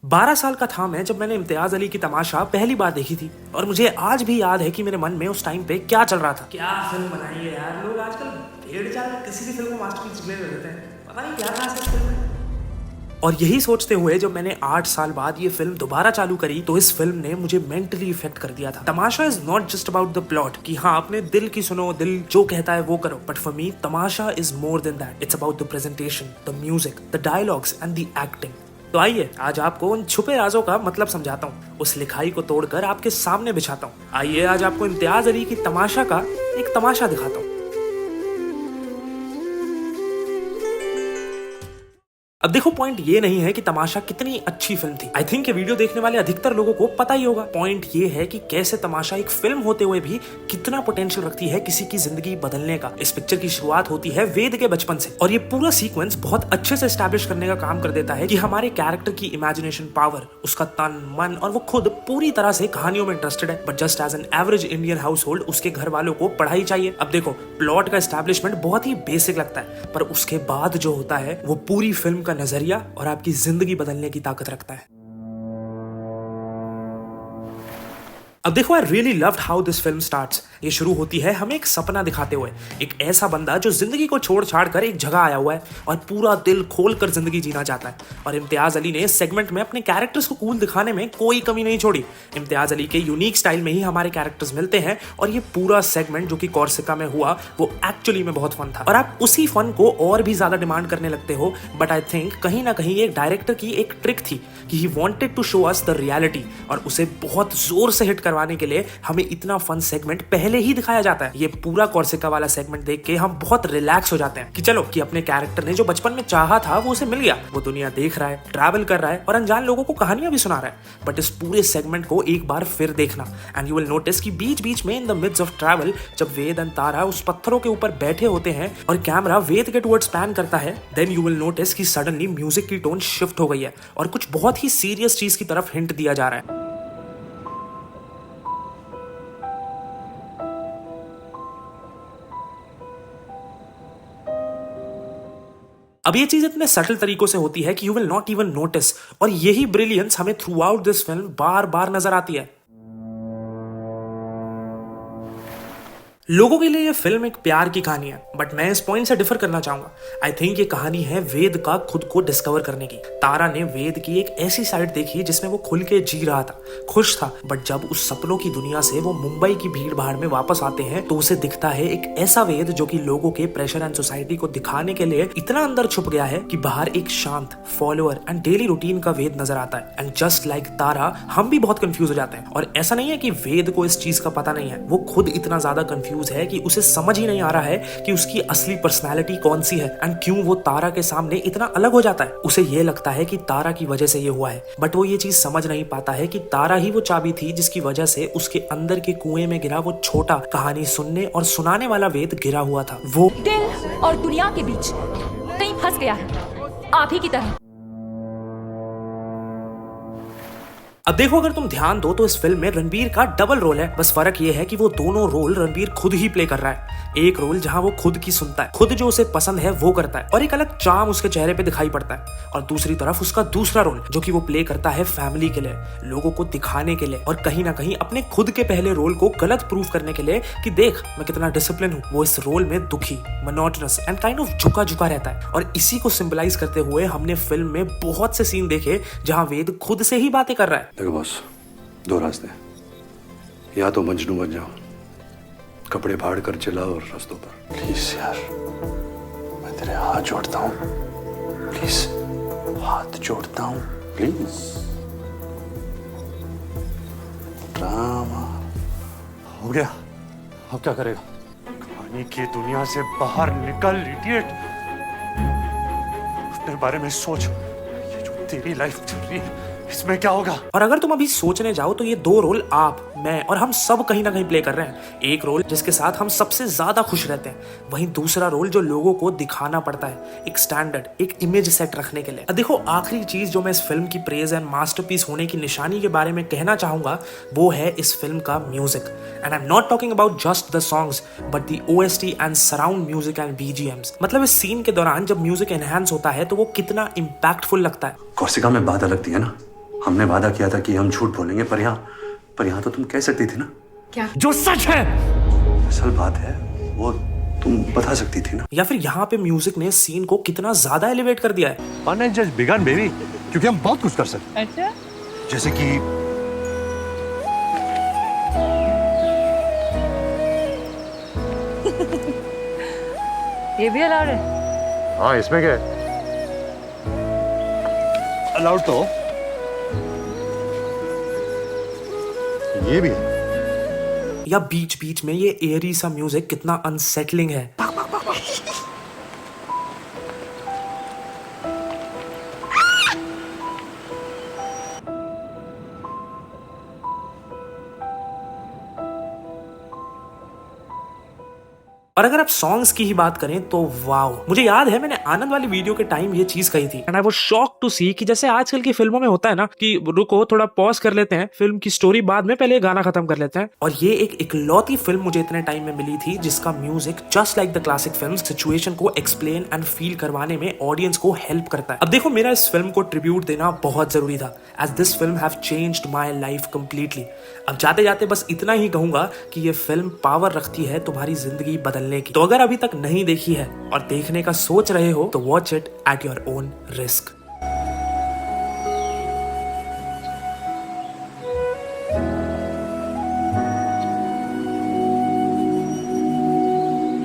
12 साल का था मैं जब मैंने इम्तियाज अली की तमाशा पहली बार देखी थी और मुझे आज भी याद है कि मेरे मन में उस टाइम पे क्या चल रहा था। क्या फिल्म बनाई है यार, लोग आजकल भेड़ चाल में किसी भी फिल्म को मास्टरपीस डिक्लेयर कर देते हैं, पता नहीं क्या खास है इस फिल्म में। और यही सोचते हुए जब मैंने 8 साल बाद ये फिल्म दोबारा चालू करी तो इस फिल्म ने मुझे मेंटली इफेक्ट कर दिया था। Tamasha is not just about the plot कि हाँ अपने दिल की सुनो, दिल जो कहता है वो करो, but for me Tamasha is more than that. It's about the presentation, the music, the dialogues and the acting. तो आइए आज आपको उन छुपे राजों का मतलब समझाता हूँ, उस लिखाई को तोड़कर आपके सामने बिछाता हूँ। आइए आज आपको इम्तियाज अली की तमाशा का एक तमाशा दिखाता हूँ। अब देखो, पॉइंट ये नहीं है कि तमाशा कितनी अच्छी फिल्म थी। आई थिंक ये वीडियो देखने वाले अधिकतर लोगों को पता ही होगा। पॉइंट ये है कि कैसे तमाशा एक फिल्म होते हुए भी कितना पोटेंशियल रखती है किसी की जिंदगी बदलने का। इस पिक्चर की शुरुआत होती है वेद के बचपन से और ये पूरा सीक्वेंस बहुत अच्छे से एस्टैब्लिश करने का काम कर देता है कि हमारे कैरेक्टर की इमेजिनेशन पावर, उसका तन मन और वो खुद पूरी तरह से कहानियों में इंटरेस्टेड है। But just as an average Indian हाउस होल्ड उसके घर वालों को पढ़ाई चाहिए। अब देखो, प्लॉट का एस्टैब्लिशमेंट बहुत ही बेसिक लगता है, पर उसके बाद जो होता है वो पूरी फिल्म का नजरिया और आपकी जिंदगी बदलने की ताकत रखता है। अब देखो, I really loved how this film starts. ये शुरू होती है हमें एक सपना दिखाते हुए, एक ऐसा बंदा जो जिंदगी को छोड़ छाड़ कर एक जगह आया हुआ है और पूरा दिल खोल कर जिंदगी जीना चाहता है। और इम्तियाज अली ने इस सेगमेंट में अपने कैरेक्टर्स को कूल दिखाने में कोई कमी नहीं छोड़ी। इम्तियाज अली के यूनिक स्टाइल में ही हमारे कैरेक्टर्स मिलते हैं और ये पूरा सेगमेंट जो कि कॉर्सिका में हुआ वो एक्चुअली में बहुत फन था और आप उसी फन को और भी ज्यादा डिमांड करने लगते हो। बट आई थिंक कहीं ना कहीं एक डायरेक्टर की एक ट्रिक थी कि he wanted to show us the reality और उसे बहुत जोर से हिट करवाने के लिए हमें इतना फन सेगमेंट पहले ही दिखाया जाता है। ये पूरा कॉर्सिका वाला सेगमेंट देख के हम बहुत रिलैक्स हो जाते हैं कि चलो कि अपने कैरेक्टर ने जो बचपन में चाहा था वो उसे मिल गया। वो दुनिया देख रहा है, ट्रैवल कर रहा है और अनजान लोगों को कहानियां भी सुना रहा है। बट इस पूरे सेगमेंट को एक बार फिर देखना एंड यू विल नोटिस कि बीच बीच में in the midst of travel जब वेद एंड तारा उस पत्थरों के ऊपर बैठे होते हैं और कैमरा वेद के टुवर्ड्स पैन करता है, देन यू विल नोटिस कि सडनली म्यूजिक की टोन शिफ्ट हो गई है और कुछ बहुत ही सीरियस चीज की तरफ हिंट दिया जा रहा है। अब ये चीज इतने सटल तरीकों से होती है कि you will not even notice और यही ब्रिलियंस हमें थ्रू आउट दिस फिल्म बार बार नजर आती है। लोगों के लिए ये फिल्म एक प्यार की कहानी है, बट मैं इस पॉइंट से डिफर करना चाहूंगा। आई थिंक ये कहानी है वेद का खुद को डिस्कवर करने की। तारा ने वेद की एक ऐसी साइड देखी जिसमें वो खुल के जी रहा था, खुश था, बट जब उस सपनों की दुनिया से वो मुंबई की भीड़ भाड़ में वापस आते हैं तो उसे दिखता है एक ऐसा वेद जो कि लोगों के प्रेशर एंड सोसाइटी को दिखाने के लिए इतना अंदर छुप गया है कि बाहर एक शांत फॉलोअर एंड डेली रूटीन का वेद नजर आता है। एंड जस्ट लाइक तारा हम भी बहुत कंफ्यूज हो जाते हैं और ऐसा नहीं है कि वेद को इस चीज का पता नहीं है, वो खुद इतना ज्यादा कंफ्यूज है कि उसे समझ ही नहीं आ रहा है कि उसकी असली पर्सनालिटी कौन सी है एंड क्यों वो तारा के सामने इतना अलग हो जाता है। उसे ये लगता है कि तारा की वजह से ये हुआ है, बट वो ये चीज समझ नहीं पाता है कि तारा ही वो चाबी थी जिसकी वजह से उसके अंदर के कुएं में गिरा वो छोटा कहानी सुनने और सुनाने वाला वेद गिरा हुआ था। वो दिल और दुनिया के बीच कहीं फंस गया है, आप ही की तरह। अब देखो, अगर तुम ध्यान दो तो इस फिल्म में रणबीर का डबल रोल है, बस फर्क ये है कि वो दोनों रोल रणबीर खुद ही प्ले कर रहा है। एक रोल जहां वो खुद की सुनता है, खुद जो उसे पसंद है वो करता है और एक अलग चार्म उसके चेहरे पे दिखाई पड़ता है, और दूसरी तरफ उसका दूसरा रोल जो कि वो प्ले करता है फैमिली के लिए, लोगों को दिखाने के लिए और कहीं ना कहीं अपने खुद के पहले रोल को गलत प्रूफ करने के लिए कि देख मैं कितना डिसिप्लिन हूँ। वो इस रोल में दुखी, मोनोटोनस एंड काइंड ऑफ झुका झुका रहता है और इसी को सिंबलाइज करते हुए हमने फिल्म में बहुत से सीन देखे जहां वेद खुद से ही बातें कर रहा है। देखो बॉस, दो रास्ते, या तो मजनू बन जाओ, कपड़े फाड़ कर चिल्लाओ और रास्तों पर। प्लीज यार, मैं तेरे हाथ जोड़ता हूँ, प्लीज हाथ जोड़ता हूँ, प्लीज। ड्रामा हो गया, अब क्या करेगा? कहानी की दुनिया से बाहर निकल इडियट, अपने बारे में सोच। ये जो तेरी लाइफ चल रही है इसमें क्या होगा? और अगर तुम अभी सोचने जाओ तो ये दो रोल आप, मैं और हम सब कहीं ना कहीं प्ले कर रहे हैं। एक रोल जिसके साथ हम सबसे ज्यादा खुश रहते हैं, वहीं दूसरा रोल जो लोगों को दिखाना पड़ता है एक स्टैंडर्ड, एक इमेज सेट रखने के लिए। देखो, आखिरी चीज जो मैं इस फिल्म की प्रेज एंड मास्टरपीस होने की निशानी के बारे में कहना चाहूंगा वो है इस फिल्म का music. And I am not talking about just the songs but the OST and surround music and BGMs। मतलब इस सीन के दौरान जब म्यूजिक एनहांस होता है तो वो कितना इंपैक्टफुल लगता है। कौशिका में बात अलग थी है ना, हमने वादा किया था कि हम झूठ बोलेंगे, पर यहाँ तो तुम कह सकती थी ना। क्या? जो सच है। असल बात है वो तुम बता सकती थी ना। या फिर यहाँ पे म्यूजिक ने सीन को कितना ज्यादा एलिवेट कर दिया है। Fun and just began baby, क्योंकि हम बहुत कुछ कर सकते हैं। अच्छा, जैसे कि ये भी अलाउड है? हाँ, इसमें क्या है? अलाउड तो ये भी है। या बीच बीच में ये एयरी सा म्यूजिक कितना अनसेटलिंग है। और अगर आप सॉन्ग्स की ही बात करें तो वाओ, मुझे याद है मैंने आनंद वाली वीडियो के टाइम ये चीज कही थी and I was shocked to see कि जैसे आजकल की फिल्मों में होता है ना कि रुको थोड़ा पॉज कर लेते हैं, फिल्म की स्टोरी बाद में, पहले गाना खत्म कर लेते हैं। और ये एक इकलौती फिल्म मुझे इतने टाइम में मिली थी जिसका music just like the classic films situation को एक्सप्लेन एंड फील करवाने में ऑडियंस को हेल्प करता है। अब देखो, मेरा इस फिल्म को ट्रिब्यूट देना बहुत जरूरी था as this film have changed my life completely. अब जाते जाते बस इतना ही कहूंगा कि ये फिल्म पावर रखती है तुम्हारी जिंदगी बदलने की। तो अगर अभी तक नहीं देखी है और देखने का सोच रहे हो तो watch it at your own risk.